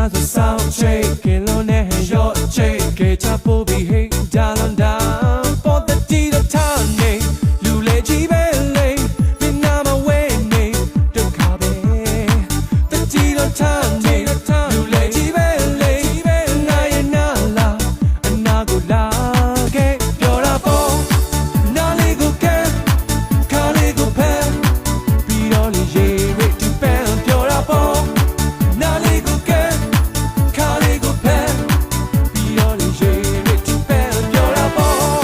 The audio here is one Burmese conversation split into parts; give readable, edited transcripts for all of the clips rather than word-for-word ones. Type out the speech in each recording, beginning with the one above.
များစွာစောင့်ချိတ်ကင်လုံးနဲ့ရော့ချိတ်ကေချပိုးပြီးဟိတ်ဒါလွန်ဒါပေါ်တဲ့တီတော့ထားနေလူလေကြီးပဲလေမင်းနာမဝဲနေဒုက္ခပဲတဲ့တီတော့ထားနေလူလေကြီးပဲလေနာရဲ့နာလာအနာကိုလာခဲ့ပြောတာပေါ့နာလေးကိုကဲခါလေးကိုဖဲပြီးတော့လေရေရစ်တူပန်းပြောတာပေါ့နာလေးကိုကဲခါလေးကိုဖဲပြီးတော့လေရေရစ်တူပန်းပြောတာပေါ့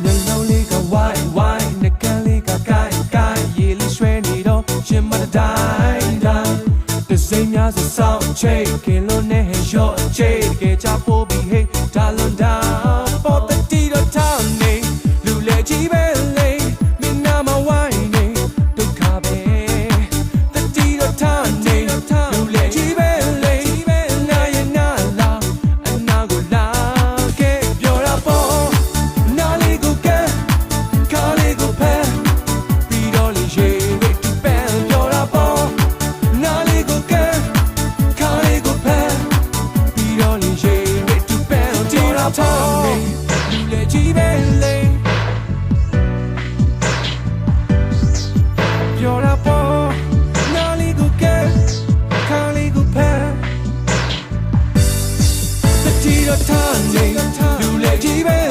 နှလုံးလေးကဝိုင်းဝိုင်းနှကန်းလေးကကိုင်းကိုင်းရေလေးရွှဲနေတော့ရှင်မတိုင်းတိုင်းတစိမ့်များစွာစောင့်ချိတ်ကင်လုံးနဲ့ရော့ချိတ်ကေချပိုးပြီးဟိတ်ဒါလွန်ဒါပေါ်တဲ့တီတော့ထားနေလူလေကြီးပဲလေမင်းနာမဝိုင်းနေဒုက္ခပဲတဲ့တီတော့ထားနေလူလေကြီးပဲလေနာရဲ့နာလာအနာကိုလာခဲ့ပြောတာပေါ့နာလေးကိုကဲခါလေးကိုဖဲပြီးတော့လေရေရစ်တူပန်းပြောတာပေါ့နာလေးကိုကဲခါလေးကိုဖဲပြီးတော့လေရေရစ်တူပန်းပြောတာပေါ့လူလေကြီးပဲလေပြောတာပေါ့နာလေးကိုကဲခါလေးကိုဖဲတဲ့တီတော့ထားနေလူလေကြီးပဲ